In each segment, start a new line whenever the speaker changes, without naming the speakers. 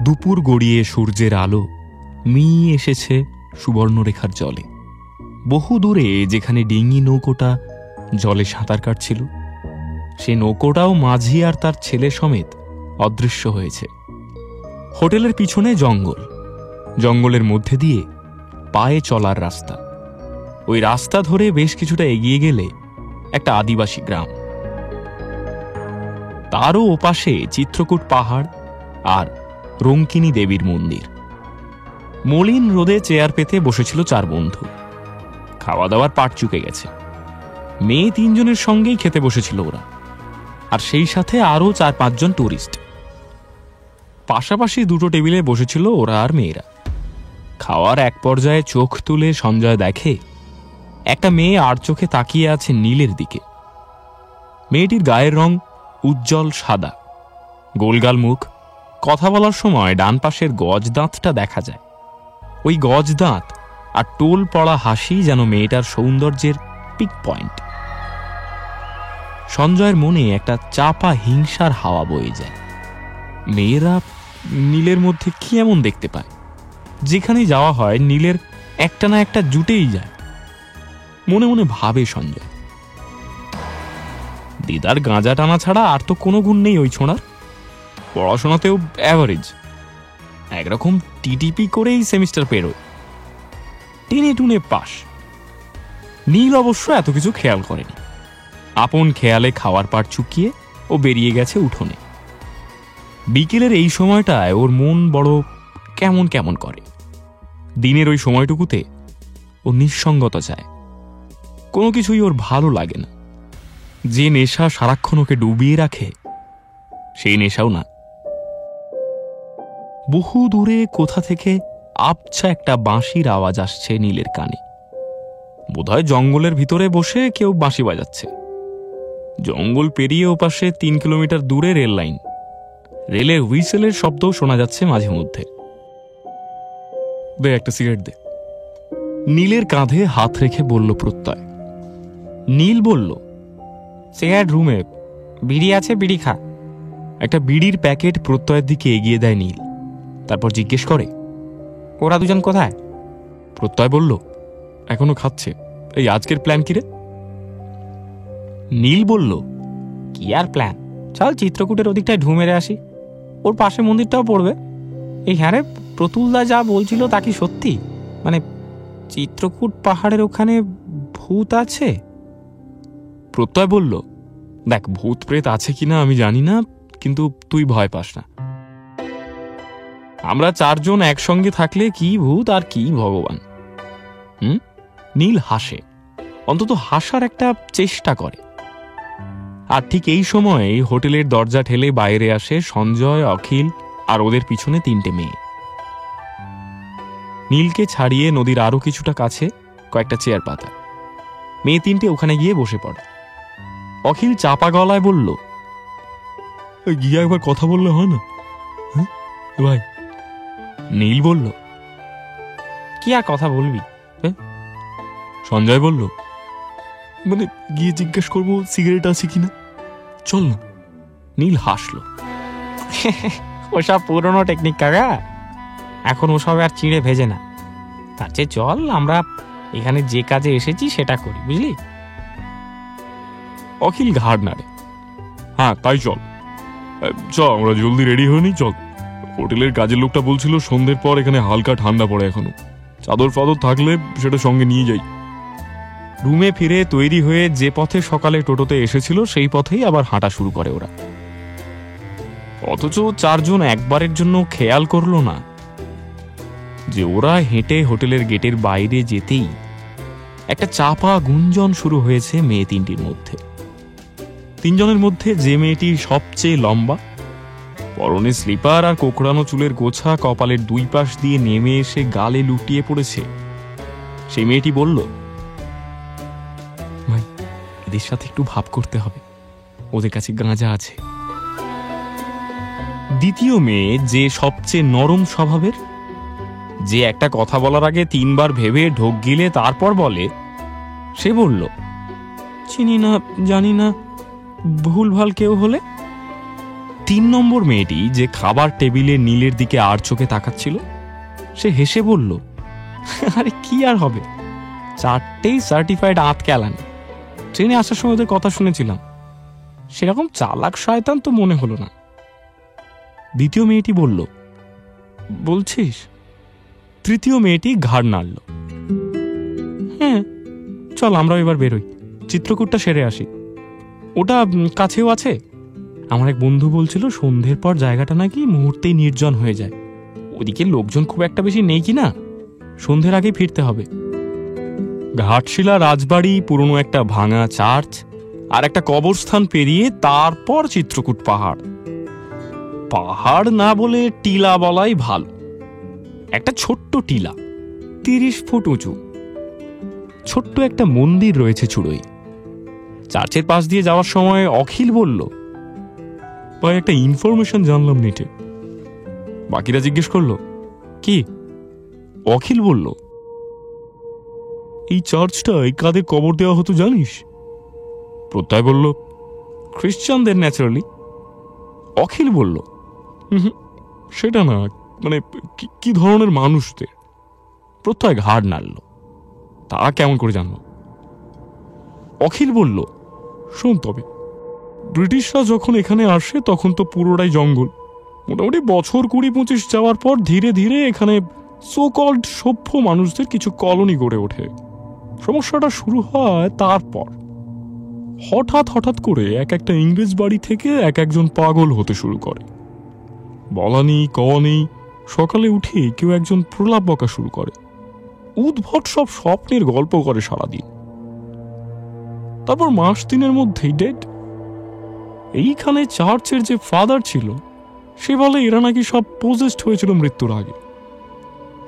দুপুর গড়িয়ে সূর্যের আলো মিয়ে এসেছে সুবর্ণরেখার জলে। বহু দূরে যেখানে ডিঙি নৌকোটা জলে সাঁতার কাটছিল, সে নৌকোটাও মাঝি আর তার ছেলে সমেত অদৃশ্য হয়েছে। হোটেলের পিছনে জঙ্গল, জঙ্গলের মধ্যে দিয়ে পায়ে চলার রাস্তা। ওই রাস্তা ধরে বেশ কিছুটা এগিয়ে গেলে একটা আদিবাসী গ্রাম, তারও ওপাশে চিত্রকূট পাহাড় আর রঙ্কিনী দেবীর মন্দির। মলিন রোদে চেয়ার পেতে বসেছিল চার বন্ধু। খাওয়া দাওয়ার পাট চুকে গেছে। মেয়ে তিনজনের সঙ্গেই খেতে বসেছিল ওরা, আর সেই সাথে আরও 4-5 জন টুরিস্ট। পাশাপাশি দুটো টেবিলে বসেছিল ওরা আর মেয়েরা। খাওয়ার এক পর্যায়ে চোখ তুলে সঞ্জয় দেখে একটা মেয়ে আর চোখে তাকিয়ে আছে নীলের দিকে। মেয়েটির গায়ের রং উজ্জ্বল সাদা, গোলগাল মুখ। কথা বলার সময় ডান পাশের গজ দাঁতটা দেখা যায়। ওই গজ দাঁত আর টোল পড়া হাসি যেন মেয়েটার সৌন্দর্যের পিক পয়েন্ট। সঞ্জয়ের মনে একটা চাপা হিংসার হাওয়া বয়ে যায়। মেয়েরা নীলের মধ্যে কি এমন দেখতে পায়? যেখানে যাওয়া হয় নীলের একটা না একটা জুটেই যায়, মনে মনে ভাবে সঞ্জয়। দিদার গাঁজা টানা ছাড়া আর তো কোনো গুণ নেই ওই ছোঁড়ার। পড়াশোনাতেও অ্যাভারেজ, একরকম টিটিপি করেই সেমিস্টার পেরোয়, টেনে টুনে পাস। নীল অবশ্য এত কিছু খেয়াল করেনি। আপন খেয়ালে খাওয়ার পাট চুকিয়ে ও বেরিয়ে গেছে উঠোনে। বিকেলের এই সময়টায় ওর মন বড় কেমন কেমন করে। দিনের ওই সময়টুকুতে ও নিঃসঙ্গতা চায়, কোনো কিছুই ওর ভালো লাগে না। যে নেশা সারাক্ষণ ওকে ডুবিয়ে রাখে, সেই নেশাও না। বহু দূরে কোথা থেকে আবছা একটা বাঁশির আওয়াজ আসছে নীলের কানে। বোধহয় জঙ্গলের ভিতরে বসে কেউ বাঁশি বাজাচ্ছে। জঙ্গল পেরিয়ে ওপাশে 3 কিলোমিটার দূরে রেল লাইন। রেলের হুইসেলের শব্দও শোনা যাচ্ছে মাঝে মধ্যে। দে একটা সিগারেট দে, নীলের কাঁধে হাত রেখে বলল প্রত্যয়। নীল বলল, সিগারেট রুমে, বিড়ি আছে, বিড়ি খা। একটা বিড়ির প্যাকেট প্রত্যয়ের দিকে এগিয়ে দেয় নীল। তারপর জিজ্ঞেস করে, ওরা দুজন কোথায়? প্রত্যয় বলল, এখনো খাচ্ছে। এই আজকের প্ল্যান কি রে? নীল বলল, কি আর প্ল্যান, চল চিত্রকূটের ওদিকটায় ঢু মেরে আসি, ওর পাশে মন্দিরটাও পড়বে। এই হ্যাঁ রে, প্রতুলদা যা বলছিল তা কি সত্যি? মানে চিত্রকূট পাহাড়ের ওখানে ভূত আছে? প্রত্যয় বলল, দেখ, ভূত প্রেত আছে কিনা আমি জানি না, কিন্তু তুই ভয় পাস না। আমরা 4 জন একসঙ্গে থাকলে কি ভূত আর কি ভগবান। নীল হাসে, অন্তত হাসার একটা চেষ্টা করে। আর ঠিক এই সময়ে হোটেলের দরজা ঠেলে বাইরে আসে সঞ্জয়, অখিল আর ওদের পিছনে 3টে মেয়ে। নীলকে ছাড়িয়ে নদীর আরো কিছুটা কাছে কয়েকটা চেয়ার পাতা। মেয়ে 3টে ওখানে গিয়ে বসে পড়ে। অখিল চাপা গলায় বলল, গিয়ে একবার কথা বললে হয় না ভাই? নীল বলল, কি আর কথা বলবি? সঞ্জয় বলল, মানে গিয়ে জিজ্ঞেস করবো সিগারেট আছে কিনা, চল না। নীল হাসলো, ওসব পুরনো টেকনিক কাকা, এখন ওসব আর চিড়ে ভেজে না। তার চেয়ে চল আমরা এখানে যে কাজে এসেছি সেটা করি, বুঝলি? অখিল ঘাড় নাড়ে, হ্যাঁ তাই চল। চল আমরা জলদি রেডি হয়ে নি, চল। হোটেলের কাজের লোকটা বলছিল সন্ধ্যের পর এখানে হালকা ঠান্ডা পড়ে, এখনো চাদর ফাদর থাকলে সেটা সঙ্গে নিয়ে যাই। রুমে ফিরে তৈরি হয়ে যে পথে সকালে টোটোতে এসেছিল সেই পথেই আবার হাঁটা শুরু করে ওরা। অথচ 4 জন একবারের জন্য খেয়াল করলো না যে ওরা হেঁটে হোটেলের গেটের বাইরে যেতেই একটা চাপা গুঞ্জন শুরু হয়েছে মেয়ে 3টির মধ্যে। 3 জনের মধ্যে যে মেয়েটি সবচেয়ে লম্বা, পরনে স্লিপার আর কোকড়ানো চুলের গোছা কপালের 2 পাশ দিয়ে নেমে এসে গালে লুটিয়ে পড়েছে, সেই মেয়েটি বলল, ভাই এদের সাথে একটু ভাব করতে হবে, ওদের কাছে গাঁজা আছে। দ্বিতীয় মেয়ে, যে সবচেয়ে নরম স্বভাবের, যে একটা কথা বলার আগে 3 বার ভেবে ঢোক গিলে তারপর বলে, সে বলল, চিনি না, জানি না, ভুলভাল কেউ হলে। 3 নম্বর মেয়েটি যে খাবার টেবিলে নীলের দিকে আর চোখে তাকাচ্ছিল, সে হেসে বলল, আরে কি আর হবে, 4টেই সার্টিফাইড আতকেলান। ট্রেনে আসার সময় ওদের কথা শুনেছিলাম, সেরকম চালাক শয়তান তো মনে হলো না। দ্বিতীয় মেয়েটি বলল, বলছিস? তৃতীয় মেয়েটি ঘাড় নাড়ল। হ্যাঁ, চল আমরাও এবার বেরোই, চিত্রকূটটা সেরে আসি। ওটা কাছেও আছে। আমার এক বন্ধু বলছিল সন্ধ্যের পর জায়গাটা নাকি মুহূর্তেই নির্জন হয়ে যায়। ওদিকে লোকজন খুব একটা বেশি নেই কি না, সন্ধ্যের আগেই ফিরতে হবে। ঘাটশিলা রাজবাড়ি, পুরনো একটা ভাঙা চার্চ আর একটা কবরস্থান পেরিয়ে তারপর চিত্রকূট পাহাড়। পাহাড় না বলে টিলা বলাই ভালো। একটা ছোট্ট টিলা, 30 ফুট উঁচু। ছোট্ট একটা মন্দির রয়েছে চূড়োয়। চার্চের পাশ দিয়ে যাওয়ার সময় অখিল বলল, ভাই একটা ইনফরমেশন জানলাম নেটে। বাকিরা জিজ্ঞেস করলো, কি? অখিল বলল, এই চার্চটায় কাদের কবর দেওয়া হতো জানিস? প্রত্যয় বলল, খ্রিস্টানদের ন্যাচারালি। অখিল বলল, সেটা না, মানে কি ধরনের মানুষদের? প্রত্যয় ঘাড় নাড়ল, তা কেমন করে জানলো? অখিল বলল, শোন তবে, ব্রিটিশরা যখন এখানে আসে তখন তো পুরোটাই জঙ্গল। মোটামুটি বছর 20-25 যাওয়ার পর ধীরে ধীরে এখানে সো কল্ড সভ্য মানুষদের কিছু কলোনি গড়ে ওঠে। সমস্যাটা শুরু হয় তারপর। হঠাৎ করে এক একটা ইংরেজ বাড়ি থেকে একজন পাগল হতে শুরু করে। বলা নেই কওয়া নেই, সকালে উঠে কেউ একজন প্রলাপ বকা শুরু করে, উদ্ভট সব স্বপ্নের গল্প করে সারাদিন। তারপর মাস 3-এর মধ্যেই ডেড। এইখানে চার্চের যে ফাদার ছিল, সে বলে এরা নাকি সব পোজেসড হয়েছিল মৃত্যুর আগে।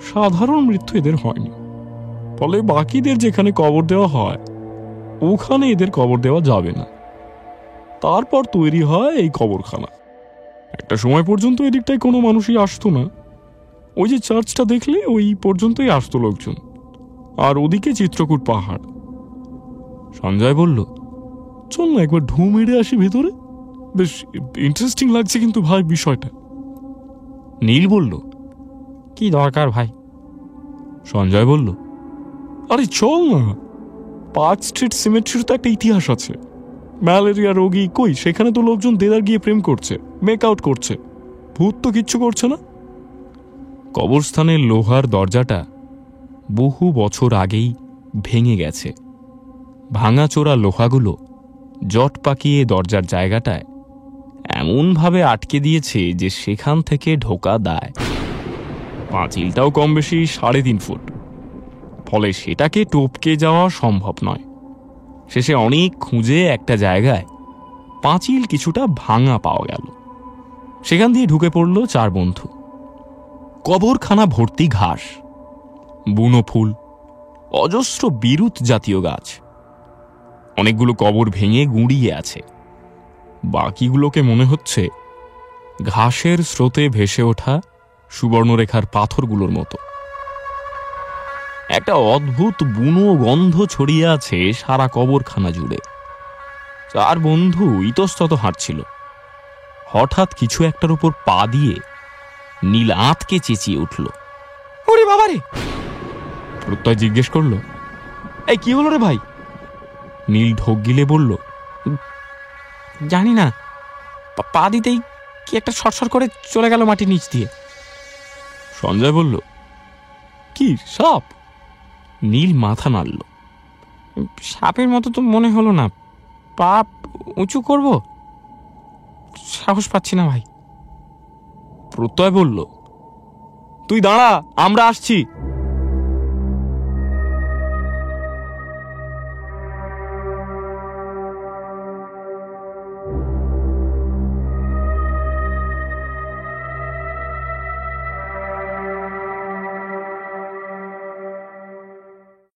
সাধারণ মৃত্যু এদের হয়নি, ফলে বাকিদের যেখানে কবর দেওয়া হয় ওখানে এদের কবর দেওয়া যাবে না। তারপর তৈরি হয় এই কবরখানা। একটা সময় পর্যন্ত এদিকটায় কোনো মানুষই আসতো না। ওই যে চার্চটা দেখলে ওই পর্যন্তই আসতো লোকজন, আর ওদিকে চিত্রকূট পাহাড়। সঞ্জয় বলল, চল না একবার ঢু মেরে আসি ভেতরে, বেশ ইন্টারেস্টিং লাগছে কিন্তু ভাই বিষয়টা। নীল বলল, কি দরকার ভাই? সঞ্জয় বলল, আরে চল না, পার্ক স্ট্রিট সিমেট্রির তো একটা ইতিহাস আছে। ম্যালেরিয়া রোগী কই, সেখানে তো লোকজন দেদার গিয়ে প্রেম করছে, মেক আউট করছে, ভূত তো কিচ্ছু করছে না। কবরস্থানের লোহার দরজাটা বহু বছর আগেই ভেঙে গেছে। ভাঙাচোরা লোহাগুলো জট পাকিয়ে দরজার জায়গাটায় এমনভাবে আটকে দিয়েছে যে সেখান থেকে ঢোকা দায়। পাঁচিলটাও কম বেশি 3.5 ফুট, ফলে সেটাকে টপকে যাওয়া সম্ভব নয়। শেষে অনেক খুঁজে একটা জায়গায় পাঁচিল কিছুটা ভাঙা পাওয়া গেল। সেখান দিয়ে ঢুকে পড়ল 4 বন্ধু। কবরখানা ভর্তি ঘাস, বুনো ফুল, অজস্র বিরুৎ জাতীয় গাছ। অনেকগুলো কবর ভেঙে গুঁড়িয়ে আছে। বাকিগুলোকে মনে হচ্ছে ঘাসের স্রোতে ভেসে ওঠা সুবর্ণরেখার পাথরগুলোর মতো। একটা অদ্ভুত বুনো গন্ধ ছড়িয়ে আছে সারা কবরখানা জুড়ে। 4 বন্ধু ইতস্তত হাঁটছিল। হঠাৎ কিছু একটার উপর পা দিয়ে নীল আঁতকে চেঁচিয়ে উঠল, ওরে বাবারে! প্রত্যয় জিজ্ঞেস করল, এই কি হলো রে ভাই? নীল ঢোক গিলে বলল, জানি না, পা দিতেই কি একটা সরসর করে চলে গেল মাটির নিচ দিয়ে। সঞ্জয় বলল, কি সাপ? নীল মাথা নাড়ল, সাপের মতো তো মনে হলো না, পা উঁচু করব, সাহস পাচ্ছি না ভাই। প্রত্যয় বলল, তুই দাঁড়া, আমরা আসছি।